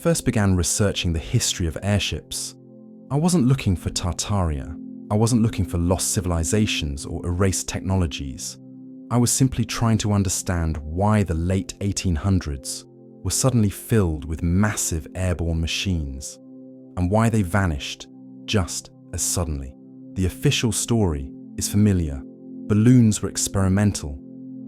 first began researching the history of airships, I wasn't looking for Tartaria. I wasn't looking for lost civilizations or erased technologies. I was simply trying to understand why the late 1800s were suddenly filled with massive airborne machines, and why they vanished just as suddenly. The official story is familiar. Balloons were experimental,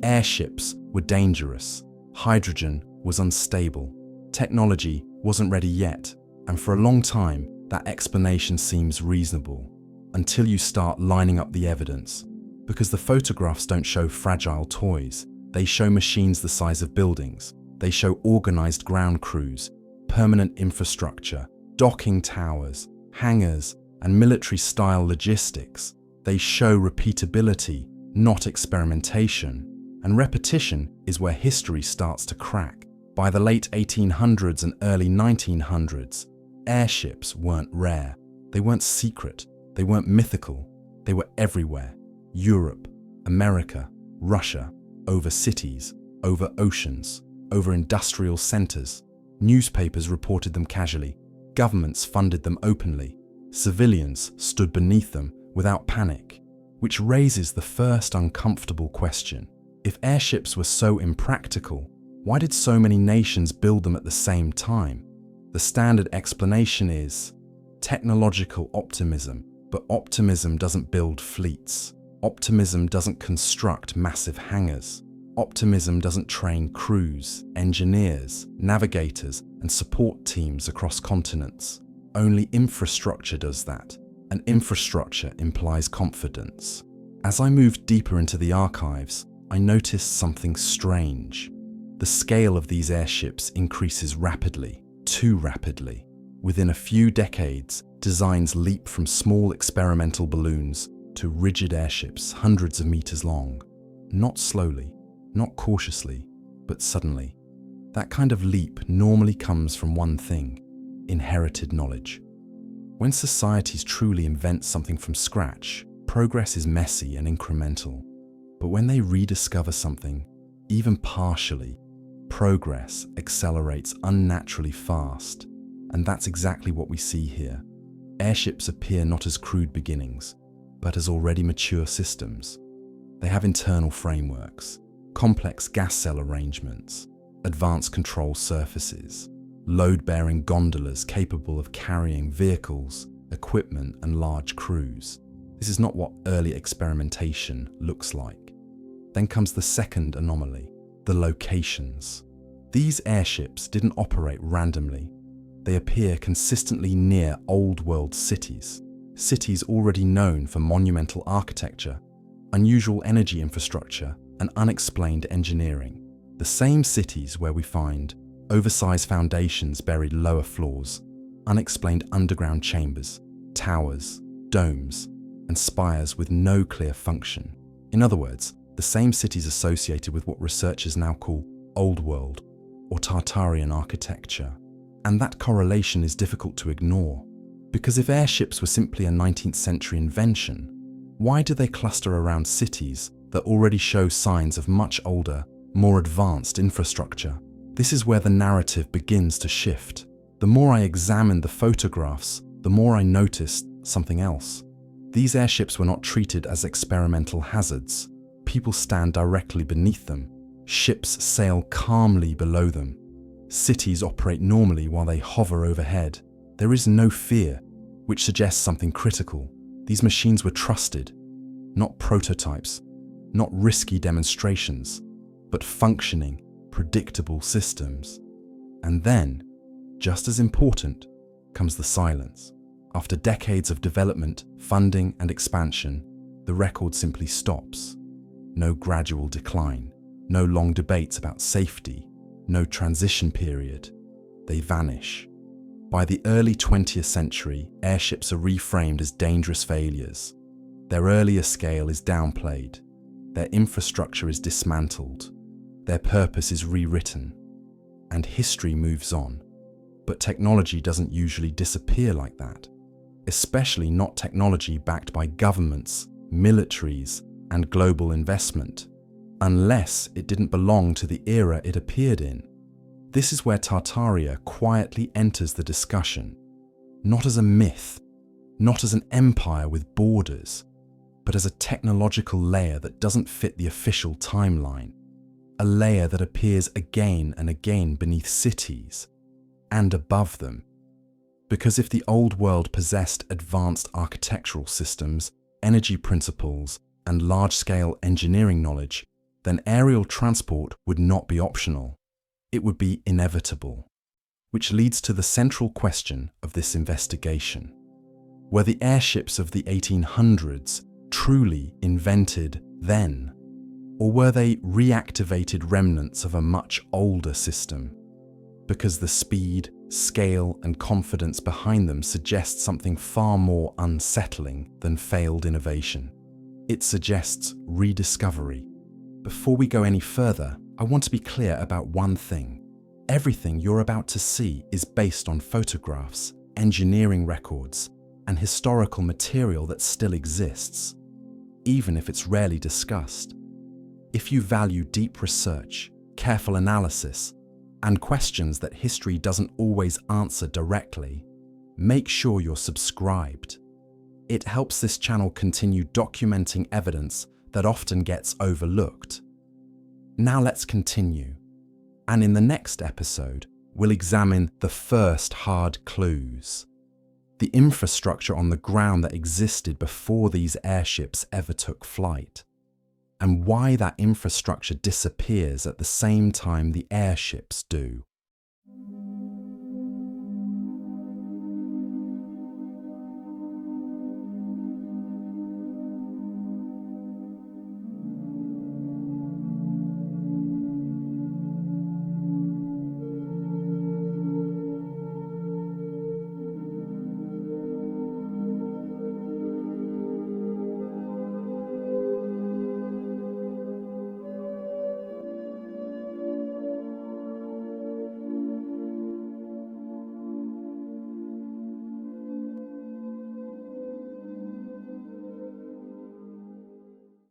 airships were dangerous, hydrogen was unstable, technology wasn't ready yet, and for a long time that explanation seems reasonable, until you start lining up the evidence. Because the photographs don't show fragile toys, they show machines the size of buildings, they show organized ground crews, permanent infrastructure, docking towers, hangars, and military-style logistics. They show repeatability, not experimentation. And repetition is where history starts to crack. By the late 1800s and early 1900s, airships weren't rare. They weren't secret. They weren't mythical. They were everywhere. Europe, America, Russia, over cities, over oceans, over industrial centers. Newspapers reported them casually. Governments funded them openly. Civilians stood beneath them without panic. Which raises the first uncomfortable question. If airships were so impractical, why did so many nations build them at the same time? The standard explanation is technological optimism, but optimism doesn't build fleets. Optimism doesn't construct massive hangars. Optimism doesn't train crews, engineers, navigators, and support teams across continents. Only infrastructure does that, and infrastructure implies confidence. As I moved deeper into the archives, I noticed something strange. The scale of these airships increases rapidly, too rapidly. Within a few decades, designs leap from small experimental balloons to rigid airships hundreds of meters long. Not slowly, not cautiously, but suddenly. That kind of leap normally comes from one thing: inherited knowledge. When societies truly invent something from scratch, progress is messy and incremental. But when they rediscover something, even partially, progress accelerates unnaturally fast. And that's exactly what we see here. Airships appear not as crude beginnings, but as already mature systems. They have internal frameworks, complex gas cell arrangements, advanced control surfaces, load-bearing gondolas capable of carrying vehicles, equipment, and large crews. This is not what early experimentation looks like. Then comes the second anomaly, the locations. These airships didn't operate randomly. They appear consistently near old-world cities, cities already known for monumental architecture, unusual energy infrastructure, and unexplained engineering. The same cities where we find oversized foundations buried lower floors, unexplained underground chambers, towers, domes, and spires with no clear function. In other words, the same cities associated with what researchers now call Old World or Tartarian architecture. And that correlation is difficult to ignore, because if airships were simply a 19th century invention, why do they cluster around cities that already show signs of much older, more advanced infrastructure? This is where the narrative begins to shift. The more I examined the photographs, the more I noticed something else. These airships were not treated as experimental hazards. People stand directly beneath them. Ships sail calmly below them. Cities operate normally while they hover overhead. There is no fear, which suggests something critical. These machines were trusted, not prototypes, not risky demonstrations, but functioning, predictable systems. And then, just as important, comes the silence. After decades of development, funding, and expansion, the record simply stops. No gradual decline, no long debates about safety, no transition period. They vanish. By the early 20th century, airships are reframed as dangerous failures. Their earlier scale is downplayed. Their infrastructure is dismantled. Their purpose is rewritten. And history moves on. But technology doesn't usually disappear like that, especially not technology backed by governments, militaries, and global investment, unless it didn't belong to the era it appeared in. This is where Tartaria quietly enters the discussion, not as a myth, not as an empire with borders, but as a technological layer that doesn't fit the official timeline, a layer that appears again and again beneath cities and above them. Because if the old world possessed advanced architectural systems, energy principles, and large-scale engineering knowledge, then aerial transport would not be optional. It would be inevitable. Which leads to the central question of this investigation. Were the airships of the 1800s truly invented then? Or were they reactivated remnants of a much older system? Because the speed, scale, and confidence behind them suggests something far more unsettling than failed innovation. It suggests rediscovery. Before we go any further, I want to be clear about one thing. Everything you're about to see is based on photographs, engineering records, and historical material that still exists, even if it's rarely discussed. If you value deep research, careful analysis, and questions that history doesn't always answer directly, make sure you're subscribed. It helps this channel continue documenting evidence that often gets overlooked. Now let's continue. And in the next episode, we'll examine the first hard clues. The infrastructure on the ground that existed before these airships ever took flight, and why that infrastructure disappears at the same time the airships do.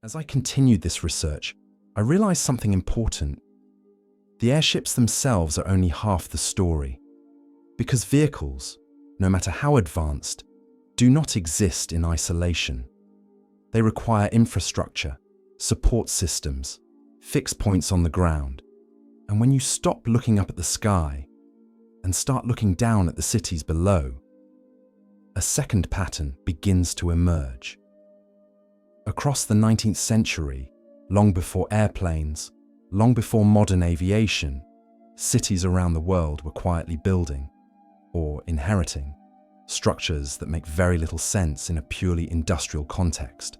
As I continued this research, I realized something important. The airships themselves are only half the story, because vehicles, no matter how advanced, do not exist in isolation. They require infrastructure, support systems, fixed points on the ground, and when you stop looking up at the sky and start looking down at the cities below, a second pattern begins to emerge. Across the 19th century, long before airplanes, long before modern aviation, cities around the world were quietly building, or inheriting, structures that make very little sense in a purely industrial context.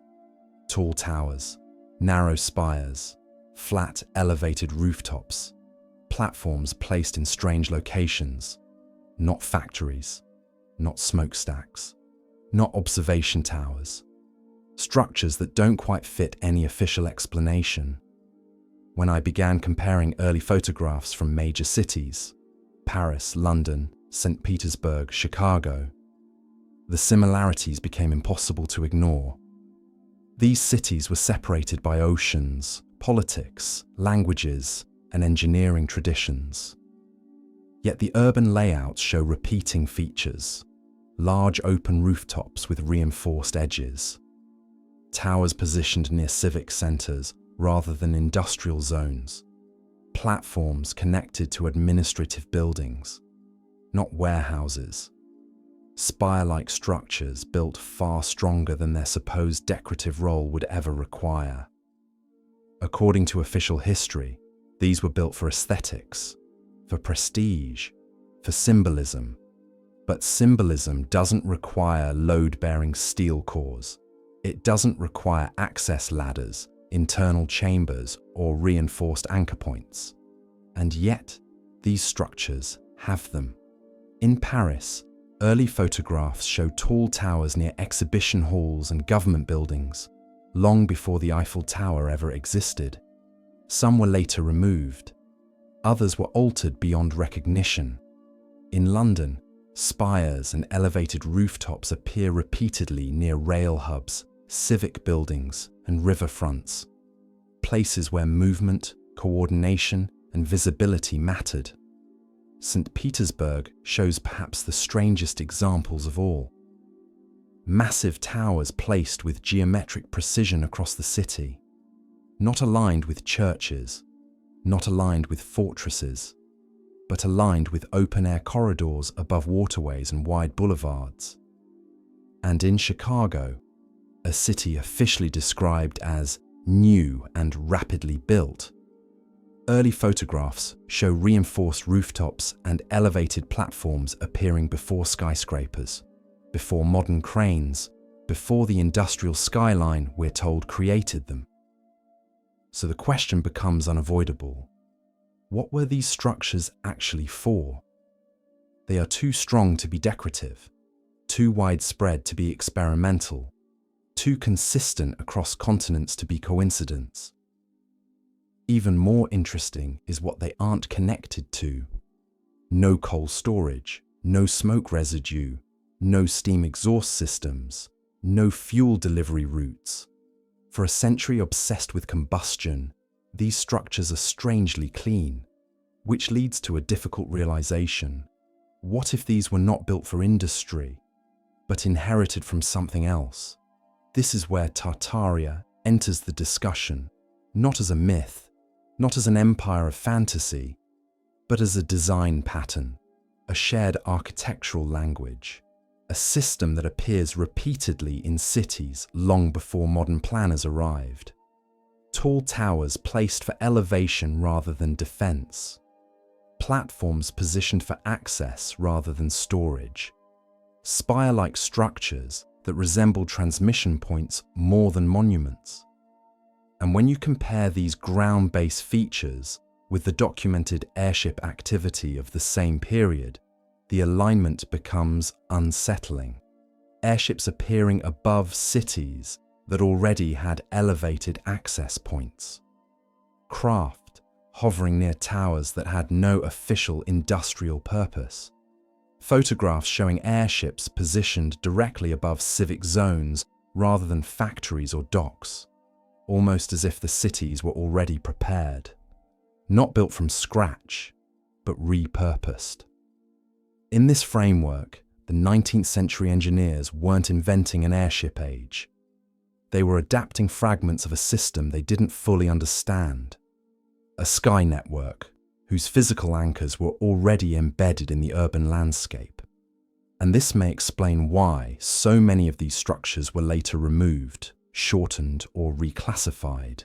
Tall towers, narrow spires, flat elevated rooftops, platforms placed in strange locations, not factories, not smokestacks, not observation towers. Structures that don't quite fit any official explanation. When I began comparing early photographs from major cities, Paris, London, St. Petersburg, Chicago, the similarities became impossible to ignore. These cities were separated by oceans, politics, languages, and engineering traditions. Yet the urban layouts show repeating features: large open rooftops with reinforced edges, towers positioned near civic centres rather than industrial zones, platforms connected to administrative buildings, not warehouses, spire-like structures built far stronger than their supposed decorative role would ever require. According to official history, these were built for aesthetics, for prestige, for symbolism. But symbolism doesn't require load-bearing steel cores. It doesn't require access ladders, internal chambers, or reinforced anchor points. And yet, these structures have them. In Paris, early photographs show tall towers near exhibition halls and government buildings, long before the Eiffel Tower ever existed. Some were later removed. Others were altered beyond recognition. In London, spires and elevated rooftops appear repeatedly near rail hubs, civic buildings, and riverfronts, places where movement, coordination, and visibility mattered. St. Petersburg shows perhaps the strangest examples of all. Massive towers placed with geometric precision across the city, not aligned with churches, not aligned with fortresses, but aligned with open-air corridors above waterways and wide boulevards. And in Chicago, a city officially described as new and rapidly built, early photographs show reinforced rooftops and elevated platforms appearing before skyscrapers, before modern cranes, before the industrial skyline we're told created them. So the question becomes unavoidable. What were these structures actually for? They are too strong to be decorative, too widespread to be experimental, too consistent across continents to be coincidence. Even more interesting is what they aren't connected to. No coal storage, no smoke residue, no steam exhaust systems, no fuel delivery routes. For a century obsessed with combustion, these structures are strangely clean, which leads to a difficult realization. What if these were not built for industry, but inherited from something else? This is where Tartaria enters the discussion, not as a myth, not as an empire of fantasy, but as a design pattern, a shared architectural language, a system that appears repeatedly in cities long before modern planners arrived. Tall towers placed for elevation rather than defense. Platforms positioned for access rather than storage. Spire-like structures that resemble transmission points more than monuments. And when you compare these ground-based features with the documented airship activity of the same period, the alignment becomes unsettling. Airships appearing above cities that already had elevated access points. Craft hovering near towers that had no official industrial purpose. Photographs showing airships positioned directly above civic zones rather than factories or docks, almost as if the cities were already prepared. Not built from scratch, but repurposed. In this framework, the 19th century engineers weren't inventing an airship age. They were adapting fragments of a system they didn't fully understand. A sky network, whose physical anchors were already embedded in the urban landscape. And this may explain why so many of these structures were later removed, shortened, or reclassified.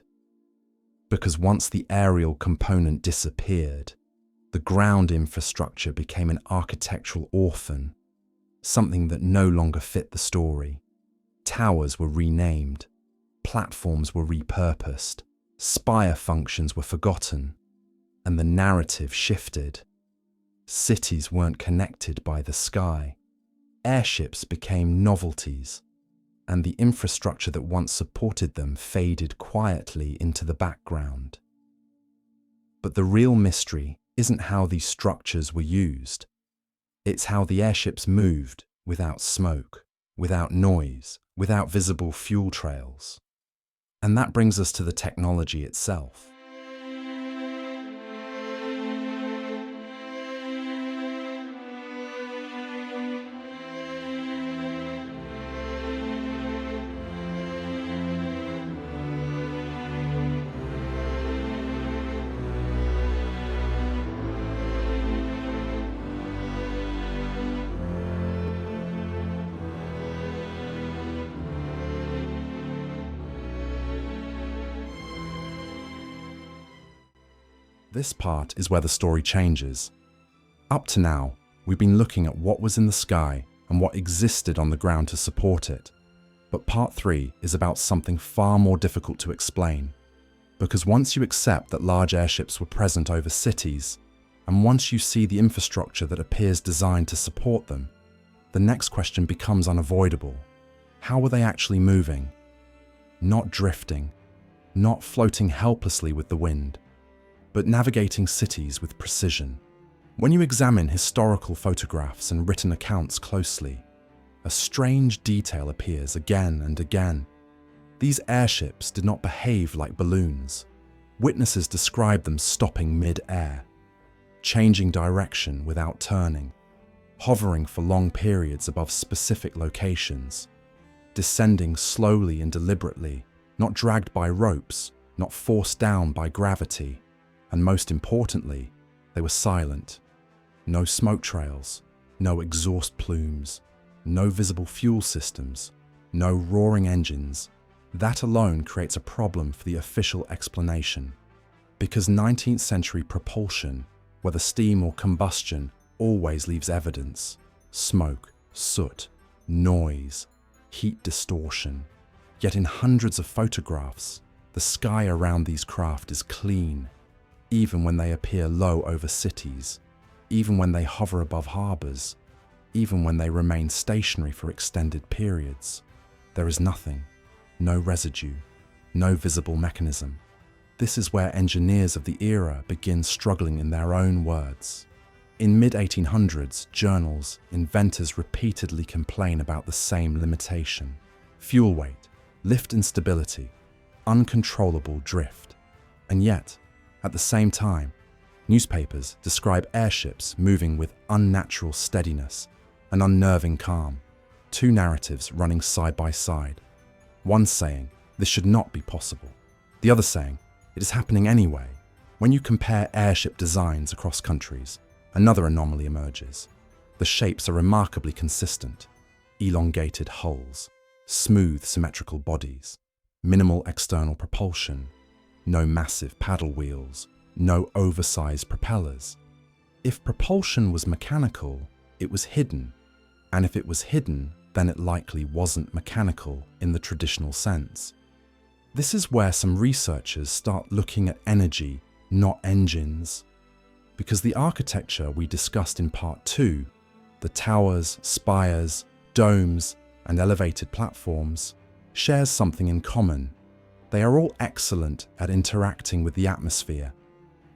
Because once the aerial component disappeared, the ground infrastructure became an architectural orphan, something that no longer fit the story. Towers were renamed, platforms were repurposed, spire functions were forgotten, and the narrative shifted. Cities weren't connected by the sky. Airships became novelties, and the infrastructure that once supported them faded quietly into the background. But the real mystery isn't how these structures were used. It's how the airships moved without smoke, without noise, without visible fuel trails. And that brings us to the technology itself. This part is where the story changes. Up to now, we've been looking at what was in the sky and what existed on the ground to support it. But part 3 is about something far more difficult to explain. Because once you accept that large airships were present over cities, and once you see the infrastructure that appears designed to support them, the next question becomes unavoidable. How were they actually moving? Not drifting, not floating helplessly with the wind, but navigating cities with precision. When you examine historical photographs and written accounts closely, a strange detail appears again and again. These airships did not behave like balloons. Witnesses describe them stopping mid-air, changing direction without turning, hovering for long periods above specific locations, descending slowly and deliberately, not dragged by ropes, not forced down by gravity, and most importantly, they were silent. No smoke trails, no exhaust plumes, no visible fuel systems, no roaring engines. That alone creates a problem for the official explanation. Because 19th century propulsion, whether steam or combustion, always leaves evidence: smoke, soot, noise, heat distortion. Yet in hundreds of photographs, the sky around these craft is clean, even when they appear low over cities, even when they hover above harbours, even when they remain stationary for extended periods. There is nothing, no residue, no visible mechanism. This is where engineers of the era begin struggling in their own words. In mid-1800s journals, inventors repeatedly complain about the same limitation: fuel weight, lift instability, uncontrollable drift. And yet, at the same time, newspapers describe airships moving with unnatural steadiness and unnerving calm, two narratives running side by side. One saying, this should not be possible. The other saying, it is happening anyway. When you compare airship designs across countries, another anomaly emerges. The shapes are remarkably consistent: elongated hulls, smooth symmetrical bodies, minimal external propulsion, no massive paddle wheels, no oversized propellers. If propulsion was mechanical, it was hidden, and if it was hidden, then it likely wasn't mechanical in the traditional sense. This is where some researchers start looking at energy, not engines. Because the architecture we discussed in part 2, the towers, spires, domes, and elevated platforms, shares something in common. They are all excellent at interacting with the atmosphere: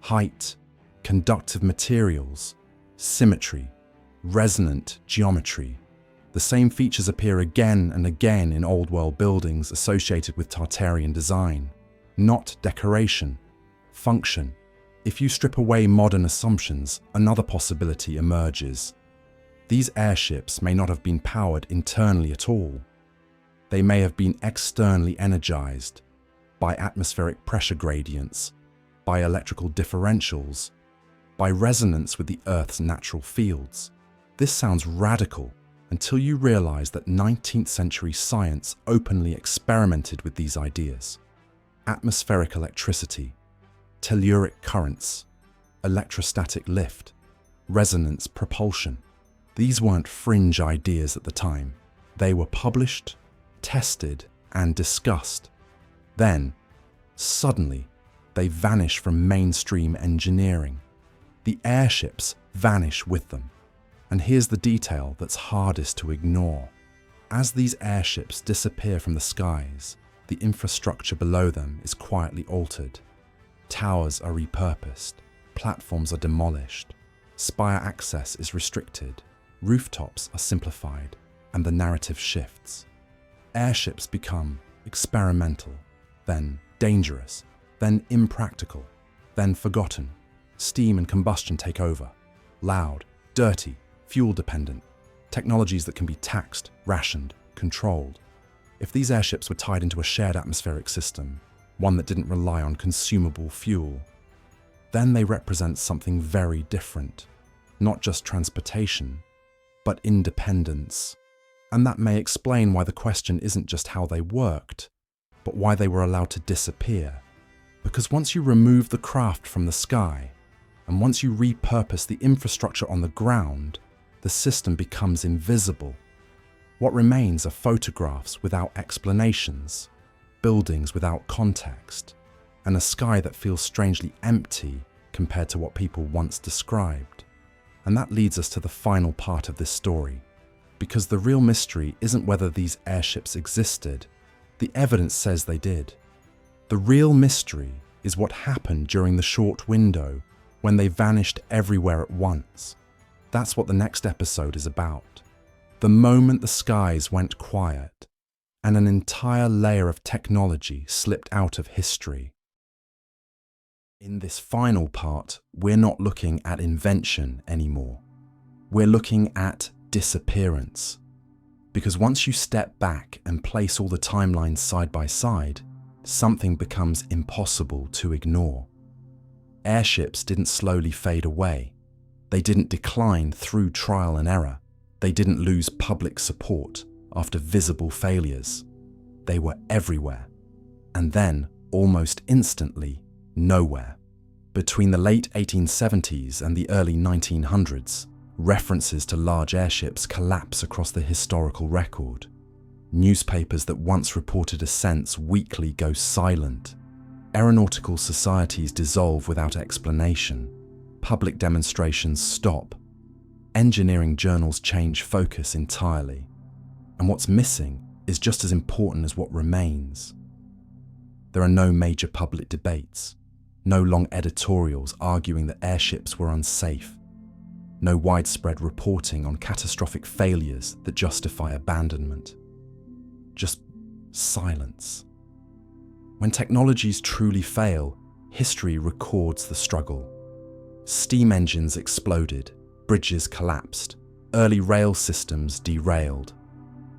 height, conductive materials, symmetry, resonant geometry. The same features appear again and again in Old World buildings associated with Tartarian design. Not decoration, function. If you strip away modern assumptions, another possibility emerges. These airships may not have been powered internally at all. They may have been externally energized by atmospheric pressure gradients, by electrical differentials, by resonance with the Earth's natural fields. This sounds radical until you realize that 19th century science openly experimented with these ideas. Atmospheric electricity, telluric currents, electrostatic lift, resonance propulsion. These weren't fringe ideas at the time. They were published, tested, and discussed. Then, suddenly, they vanish from mainstream engineering. The airships vanish with them. And here's the detail that's hardest to ignore. As these airships disappear from the skies, the infrastructure below them is quietly altered. Towers are repurposed, platforms are demolished, spire access is restricted, rooftops are simplified, and the narrative shifts. Airships become experimental, then dangerous, then impractical, then forgotten. Steam and combustion take over. Loud, dirty, fuel-dependent, technologies that can be taxed, rationed, controlled. If these airships were tied into a shared atmospheric system, one that didn't rely on consumable fuel, then they represent something very different. Not just transportation, but independence. And that may explain why the question isn't just how they worked, but why they were allowed to disappear. Because once you remove the craft from the sky, and once you repurpose the infrastructure on the ground, the system becomes invisible. What remains are photographs without explanations, buildings without context, and a sky that feels strangely empty compared to what people once described. And that leads us to the final part of this story, because the real mystery isn't whether these airships existed. The evidence says they did. The real mystery is what happened during the short window when they vanished everywhere at once. That's what the next episode is about. The moment the skies went quiet and an entire layer of technology slipped out of history. In this final part, we're not looking at invention anymore. We're looking at disappearance. Because once you step back and place all the timelines side by side, something becomes impossible to ignore. Airships didn't slowly fade away. They didn't decline through trial and error. They didn't lose public support after visible failures. They were everywhere. And then, almost instantly, nowhere. Between the late 1870s and the early 1900s, references to large airships collapse across the historical record. Newspapers that once reported ascents weekly go silent. Aeronautical societies dissolve without explanation. Public demonstrations stop. Engineering journals change focus entirely. And what's missing is just as important as what remains. There are no major public debates, no long editorials arguing that airships were unsafe, no widespread reporting on catastrophic failures that justify abandonment. Just silence. When technologies truly fail, history records the struggle. Steam engines exploded, bridges collapsed, early rail systems derailed.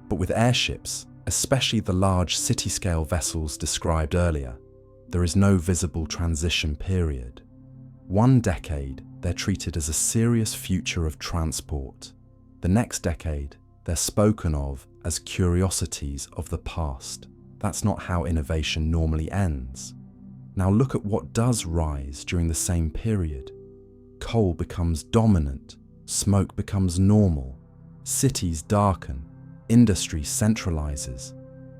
But with airships, especially the large city-scale vessels described earlier, there is no visible transition period. 1 decade, they're treated as a serious future of transport. The next decade, they're spoken of as curiosities of the past. That's not how innovation normally ends. Now look at what does rise during the same period. Coal becomes dominant, smoke becomes normal, cities darken, industry centralizes.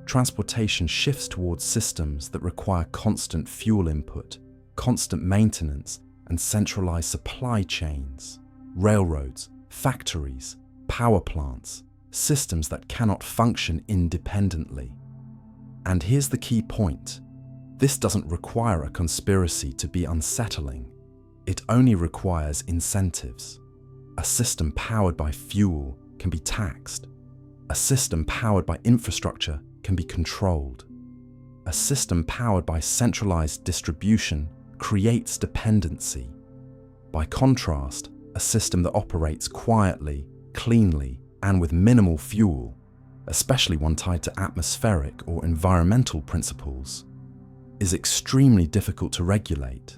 Transportation shifts towards systems that require constant fuel input, constant maintenance, and centralized supply chains. Railroads, factories, power plants, systems that cannot function independently. And here's the key point. This doesn't require a conspiracy to be unsettling. It only requires incentives. A system powered by fuel can be taxed. A system powered by infrastructure can be controlled. A system powered by centralized distribution creates dependency. By contrast, a system that operates quietly, cleanly, and with minimal fuel, especially one tied to atmospheric or environmental principles, is extremely difficult to regulate.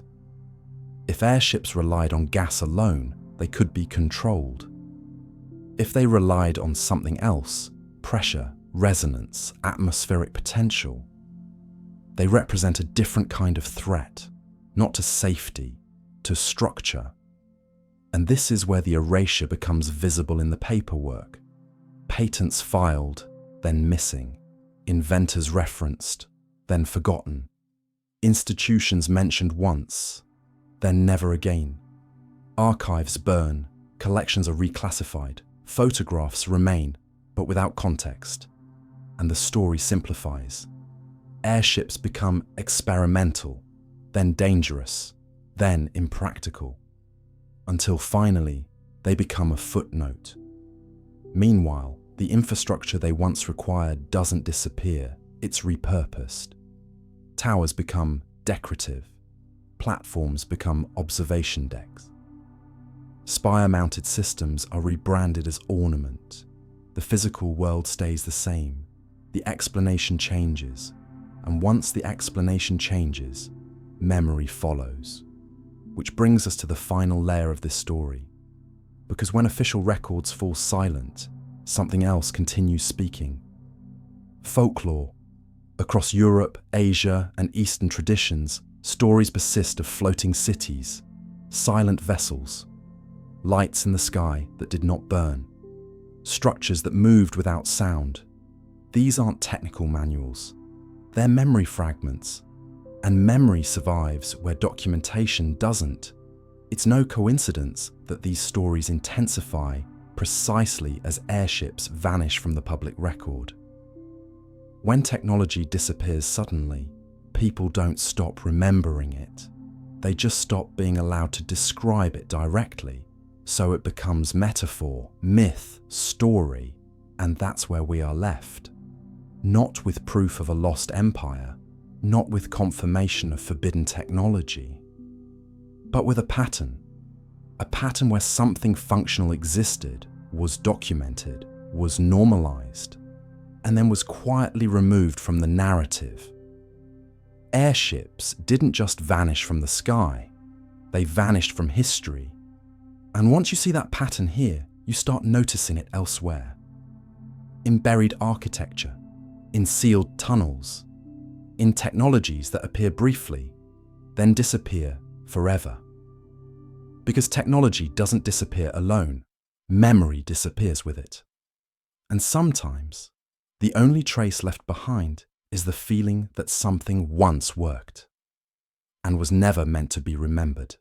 If airships relied on gas alone, they could be controlled. If they relied on something else, pressure, resonance, atmospheric potential, they represent a different kind of threat, not to safety, to structure. And this is where the erasure becomes visible in the paperwork. Patents filed, then missing. Inventors referenced, then forgotten. Institutions mentioned once, then never again. Archives burn, collections are reclassified, photographs remain, but without context. And the story simplifies. Airships become experimental, then dangerous, then impractical, until finally they become a footnote. Meanwhile, the infrastructure they once required doesn't disappear, it's repurposed. Towers become decorative, platforms become observation decks. Spire-mounted systems are rebranded as ornament. The physical world stays the same. The explanation changes, and once the explanation changes, memory follows. Which brings us to the final layer of this story. Because when official records fall silent, something else continues speaking. Folklore. Across Europe, Asia, and Eastern traditions, stories persist of floating cities, silent vessels, lights in the sky that did not burn, structures that moved without sound. These aren't technical manuals. They're memory fragments. And memory survives where documentation doesn't. It's no coincidence that these stories intensify precisely as airships vanish from the public record. When technology disappears suddenly, people don't stop remembering it. They just stop being allowed to describe it directly. So it becomes metaphor, myth, story, and that's where we are left. Not with proof of a lost empire, not with confirmation of forbidden technology, but with a pattern where something functional existed, was documented, was normalized, and then was quietly removed from the narrative. Airships didn't just vanish from the sky, they vanished from history. And once you see that pattern here, you start noticing it elsewhere. In buried architecture, in sealed tunnels, in technologies that appear briefly, then disappear forever. Because technology doesn't disappear alone, memory disappears with it. And sometimes, the only trace left behind is the feeling that something once worked and was never meant to be remembered.